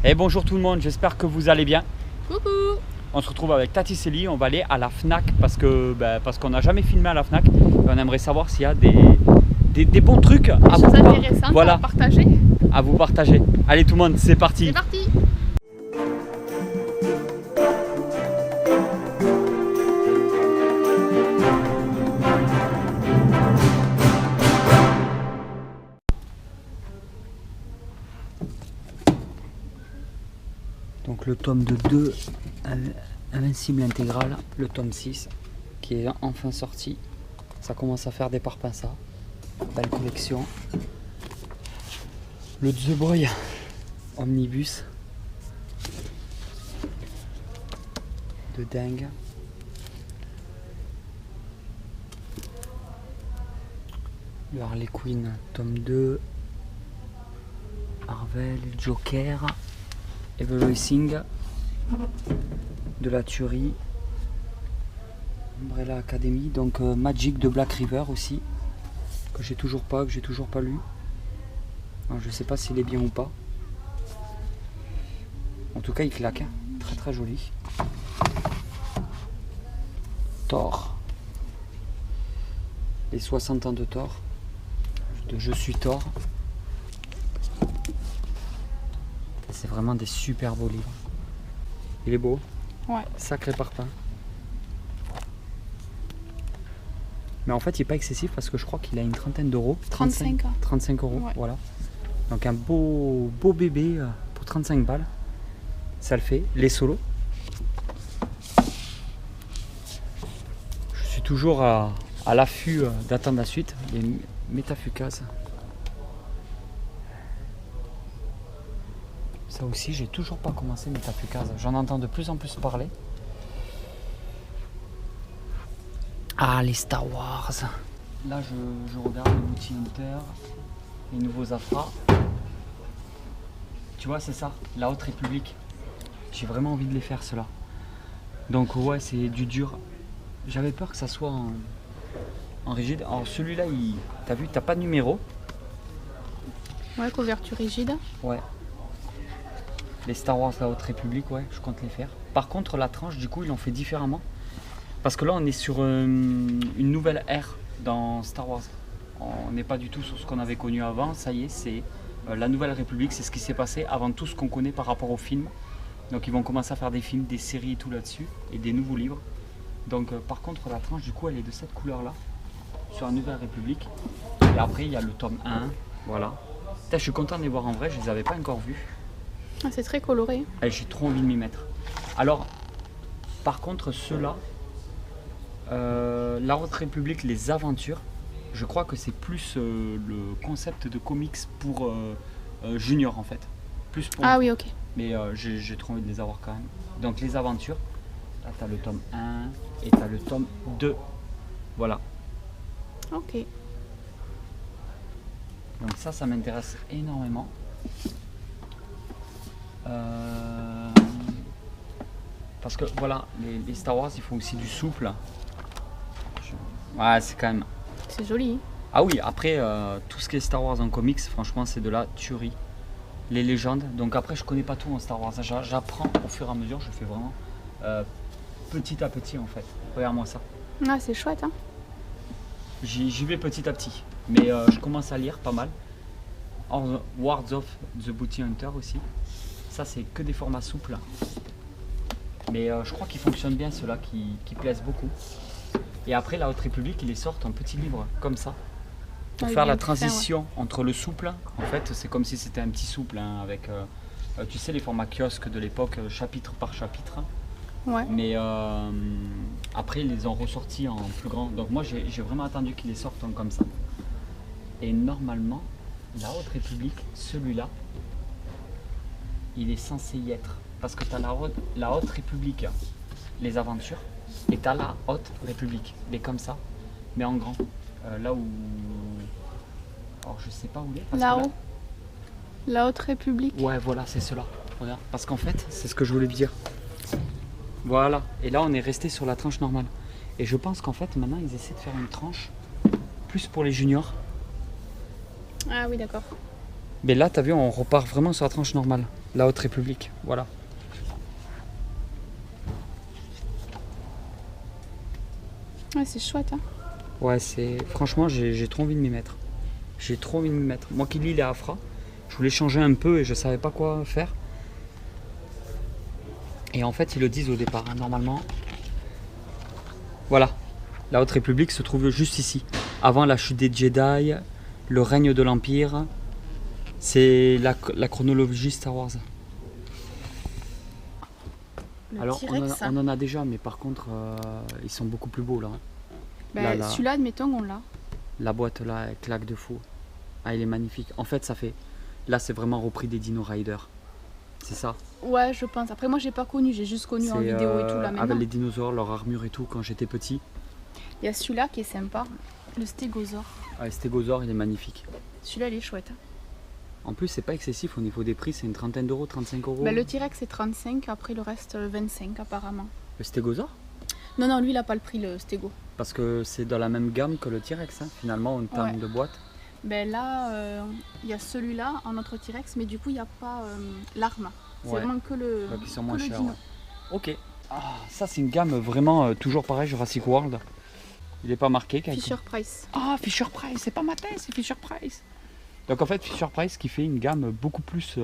Et bonjour tout le monde, j'espère que vous allez bien. Coucou. On se retrouve avec Tati Célie, on va aller à la FNAC parce qu'on n'a jamais filmé à la FNAC. Et on aimerait savoir s'il y a des bons trucs à Des choses intéressantes voilà, à partager. à vous partager. Allez tout le monde, c'est parti. C'est parti. Donc le tome de 2, Invincible Intégral, le tome 6, qui est enfin sorti. Ça commence à faire des parpaings. Belle collection. Le The Boy Omnibus. De dingue. Le Harley Quinn, tome 2. Marvel, Joker. Evolution, de la tuerie, Umbrella Academy, donc Magic de Black River aussi, que j'ai toujours pas lu. Alors, je sais pas s'il est bien ou pas. En tout cas il claque, hein. Très très joli. Thor, les 60 ans de Thor, de Je suis Thor. C'est vraiment des super beaux livres. Il est beau. Ouais. Sacré parpaing. Mais en fait, il n'est pas excessif parce que je crois qu'il a une trentaine d'euros. 35 euros, ouais. Voilà. Donc un beau bébé pour 35 balles. Ça le fait. Les solos. Je suis toujours à l'affût d'attendre la suite. Les Métafukas. Ça aussi, j'ai toujours pas commencé Métafukas. J'en entends de plus en plus parler. Ah, les Star Wars. Là, je regarde les Bounty Hunter, les nouveaux Afra. Tu vois, c'est ça, la Haute République. J'ai vraiment envie de les faire, ceux-là. Donc, ouais, c'est du dur. J'avais peur que ça soit en rigide. Alors, celui-là, t'as vu, t'as pas de numéro. Ouais, couverture rigide. Ouais. Les Star Wars, la Haute République, ouais, je compte les faire. Par contre, la tranche, du coup, ils l'ont fait différemment. Parce que là, on est sur une nouvelle ère dans Star Wars. On n'est pas du tout sur ce qu'on avait connu avant. Ça y est, c'est la Nouvelle République. C'est ce qui s'est passé avant tout ce qu'on connaît par rapport aux films. Donc, ils vont commencer à faire des films, des séries et tout là-dessus. Et des nouveaux livres. Donc, par contre, la tranche, du coup, elle est de cette couleur-là. Sur la Nouvelle République. Et après, il y a le tome 1. Voilà. Putain, je suis content de les voir en vrai. Je ne les avais pas encore vus. Ah, c'est très coloré. J'ai trop envie de m'y mettre. Alors, par contre, ceux-là, la Haute République, les aventures, je crois que c'est plus le concept de comics pour junior en fait. Plus pour Ah oui, ok. Mais j'ai trop envie de les avoir quand même. Donc les aventures, là tu as le tome 1 et tu as le tome 2. Voilà. Ok. Donc ça m'intéresse énormément. Parce que voilà, les Star Wars, ils font aussi du souple. Ouais, c'est quand même... C'est joli. Ah oui, après, tout ce qui est Star Wars en comics, franchement, c'est de la tuerie. Les légendes. Donc après, je connais pas tout en Star Wars. J'apprends au fur et à mesure, je fais vraiment petit à petit, en fait. Regarde-moi ça. Ah, c'est chouette, hein. J'y vais petit à petit. Mais je commence à lire pas mal. Words of the Bounty Hunter aussi. Ça, c'est que des formats souples. Mais je crois qu'ils fonctionnent bien, ceux-là, qui plaisent beaucoup. Et après, la Haute République, ils les sortent en petits livres, comme ça. Pour faire la transition entre le souple. En fait, c'est comme si c'était un petit souple, hein, avec, tu sais, les formats kiosques de l'époque, chapitre par chapitre. Ouais. Mais après, ils les ont ressortis en plus grand. Donc moi, j'ai vraiment attendu qu'ils les sortent en comme ça. Et normalement, la Haute République, celui-là, il est censé y être. Parce que tu as la Haute République, les aventures, et tu as la Haute République, mais comme ça, mais en grand. Là où... Alors je sais pas où il est. Là-haut. La Haute République. Ouais, voilà, c'est cela. Regarde. Parce qu'en fait, c'est ce que je voulais te dire. Voilà. Et là, on est resté sur la tranche normale. Et je pense qu'en fait, maintenant, ils essaient de faire une tranche plus pour les juniors. Ah oui, d'accord. Mais là, tu as vu, on repart vraiment sur la tranche normale. La Haute République, voilà. Ouais, c'est chouette, hein. Ouais, c'est. Franchement, j'ai trop envie de m'y mettre. J'ai trop envie de m'y mettre. Moi qui lis les Afra, je voulais changer un peu et je savais pas quoi faire. Et en fait, ils le disent au départ, hein, normalement. Voilà. La Haute République se trouve juste ici. Avant la chute des Jedi, le règne de l'Empire. C'est la chronologie Star Wars. Le Alors, T-Rex, on en a déjà, mais par contre, ils sont beaucoup plus beaux là. Hein. bah, là. celui-là, admettons, on l'a. La boîte là, elle claque de fou. Ah, il est magnifique. En fait, ça fait. Là, c'est vraiment repris des Dino Riders. C'est ça. Ouais, je pense. Après, moi, j'ai pas connu, j'ai juste connu en C'est, vidéo et tout là maintenant. avec les dinosaures, leur armure et tout, quand j'étais petit. Il y a celui-là qui est sympa, le stégosaure. Ah, le stégosaure, il est magnifique. Celui-là, il est chouette, hein. En plus, c'est pas excessif au niveau des prix, c'est une trentaine d'euros, 35 euros. Bah, le T-Rex, c'est 35, après le reste, 25 apparemment. Le stégosaure? Non, non, lui, il a pas le prix, le stégo. Parce que c'est dans la même gamme que le T-Rex, hein, finalement, en termes Ouais. de boîte. Ben là, il y a celui-là, un autre T-Rex, mais du coup, il n'y a pas l'arme. C'est Ouais. vraiment que le, Ouais, qui sont que moins le chers. dino. Ouais. Ok. Ah, ça, c'est une gamme vraiment toujours pareil, Jurassic World. Il est pas marqué. Fisher Price. Ah, Fisher Price, c'est pas Mattel, c'est Fisher Price. Donc en fait, Fisher Price qui fait une gamme beaucoup plus.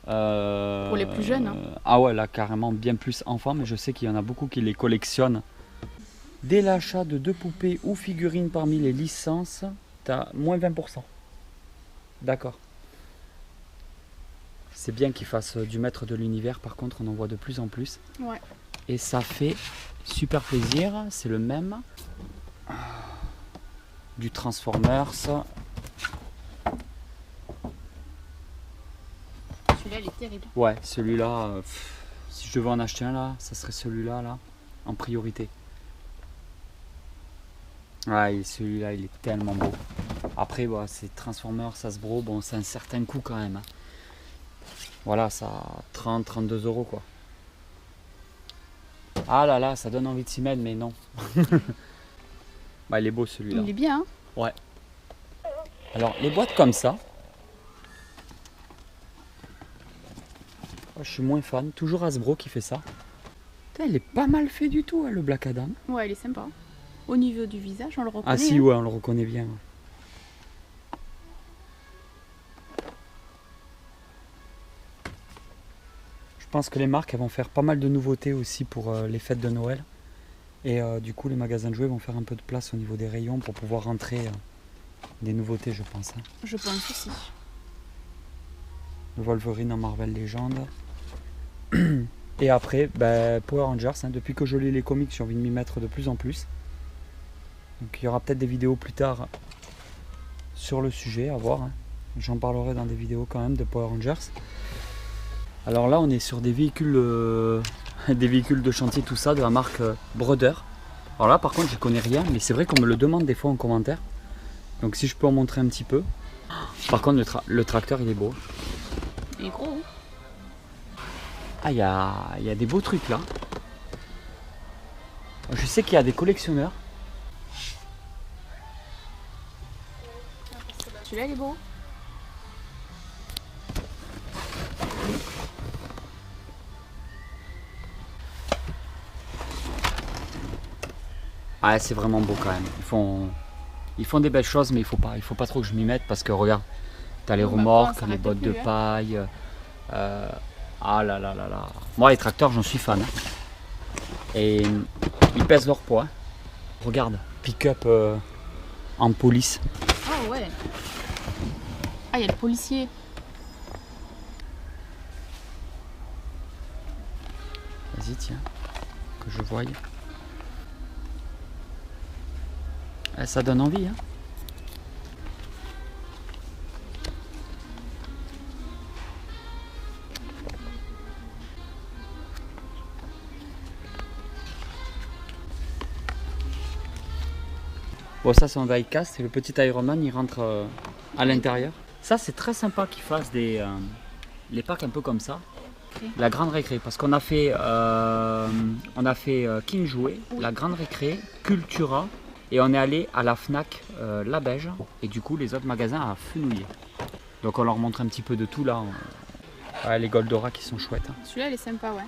Pour les plus jeunes, hein. Ah ouais, là carrément bien plus enfants, mais je sais qu'il y en a beaucoup qui les collectionnent. Dès l'achat de 2 poupées ou figurines parmi les licences, t'as moins 20%. D'accord. C'est bien qu'ils fassent du maître de l'univers, par contre on en voit de plus en plus. Ouais. Et ça fait super plaisir, c'est le même. Du Transformers. Celui-là, il est terrible. Ouais, celui-là, si je devais en acheter un là, ça serait celui-là là, en priorité. Ouais, celui-là, il est tellement beau. Après, bah, c'est Transformers, Hasbro, bon, c'est un certain coût quand même. Hein. Voilà, ça 30-32 euros quoi. Ah là là, ça donne envie de s'y mettre, mais non. Bah, il est beau celui-là. Il est bien, hein. Ouais. Alors, les boîtes comme ça, je suis moins fan. Toujours Hasbro qui fait ça. Putain, il est pas mal fait du tout, hein, le Black Adam. Ouais, il est sympa. Au niveau du visage, on le reconnaît. Ah si, hein. ouais, on le reconnaît bien. Je pense que les marques elles vont faire pas mal de nouveautés aussi pour les fêtes de Noël. Et du coup, les magasins de jouets vont faire un peu de place au niveau des rayons pour pouvoir rentrer des nouveautés, je pense. Hein. Je pense aussi. Le Wolverine en Marvel Legends. Et après, ben, Power Rangers. Hein, depuis que je lis les comics, j'ai envie de m'y mettre de plus en plus. Donc il y aura peut-être des vidéos plus tard sur le sujet, à voir. Hein. J'en parlerai dans des vidéos quand même de Power Rangers. Alors là, on est sur des véhicules de chantier, tout ça, de la marque Brother. Alors là, par contre, je connais rien, mais c'est vrai qu'on me le demande des fois en commentaire. Donc si je peux en montrer un petit peu. Par contre, le tracteur, il est beau. Il est gros. Ah, il y a des beaux trucs là. Je sais qu'il y a des collectionneurs. Celui-là, il est beau. Ah, c'est vraiment beau quand même. Ils font des belles choses, mais il faut pas trop que je m'y mette parce que regarde, t'as les Bon, bah, remorques, ça les s'arrête bottes de plus, hein. paille. Ah là là là là. Moi, les tracteurs, j'en suis fan. Hein. Et ils pèsent leur poids. Regarde, pick-up en police. Ah ouais. Ah, il y a le policier. Vas-y, tiens, que je voie. Ça donne envie. Hein. Bon, ça c'est un die-cast et le petit Iron Man il rentre à l'intérieur. Ça c'est très sympa qu'ils fassent les packs un peu comme ça. Okay. La grande récré, parce qu'on a fait, King Jouet, la grande récré, Cultura et on est allé à la Fnac La Beige et du coup les autres magasins à Fenouiller. Donc on leur montre un petit peu de tout là. Ouais, les Goldorak qui sont chouettes. Hein. Celui-là, il est sympa, ouais.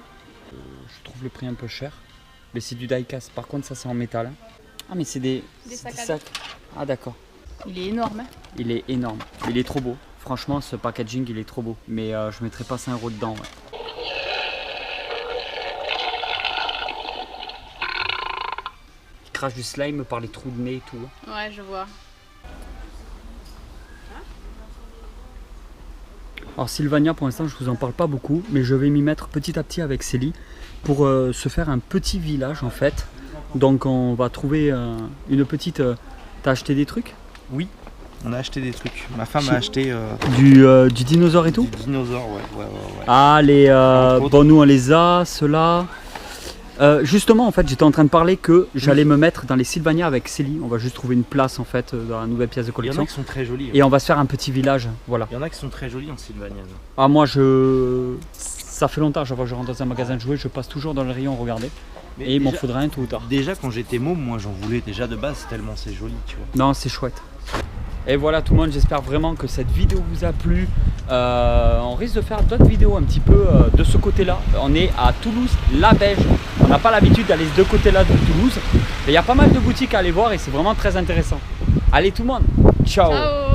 Je trouve le prix un peu cher. Mais c'est du die-cast. Par contre, ça, c'est en métal. Hein. Ah, mais c'est des sacs. Ah, d'accord. Il est énorme. Hein. Il est énorme. Il est trop beau. Franchement, ce packaging, il est trop beau. Mais je mettrais pas 5 € dedans. Ouais. Il crache du slime par les trous de nez et tout. Hein. Ouais, je vois. Alors Sylvania, pour l'instant, je vous en parle pas beaucoup, mais je vais m'y mettre petit à petit avec Célie pour se faire un petit village en fait. Donc on va trouver une petite... T'as acheté des trucs? Oui, on a acheté des trucs. Ma femme a acheté... Du dinosaure et tout? Du dinosaure, ouais. Ah, les... bon, nous on les a, ceux-là... justement, en fait, j'étais en train de parler que j'allais me mettre dans les Sylvania avec Célie. On va juste trouver une place en fait dans la nouvelle pièce de Il y collection. en a qui sont très jolis. Et on va se faire un petit village, voilà. Il y en a qui sont très jolis en Sylvania. Ah, moi, ça fait longtemps, chaque fois que je rentre dans un magasin de jouets, je passe toujours dans le rayon regarder. Mais Et il m'en faudra un tôt ou tard. Déjà, quand j'étais môme, moi j'en voulais déjà de base, tellement c'est joli, tu vois. Non, c'est chouette. Et voilà tout le monde, j'espère vraiment que cette vidéo vous a plu. On risque de faire d'autres vidéos un petit peu de ce côté-là. On est à Toulouse, la Beige. On n'a pas l'habitude d'aller de ce côté-là de Toulouse. Et il y a pas mal de boutiques à aller voir et c'est vraiment très intéressant. Allez tout le monde, ciao. Ciao.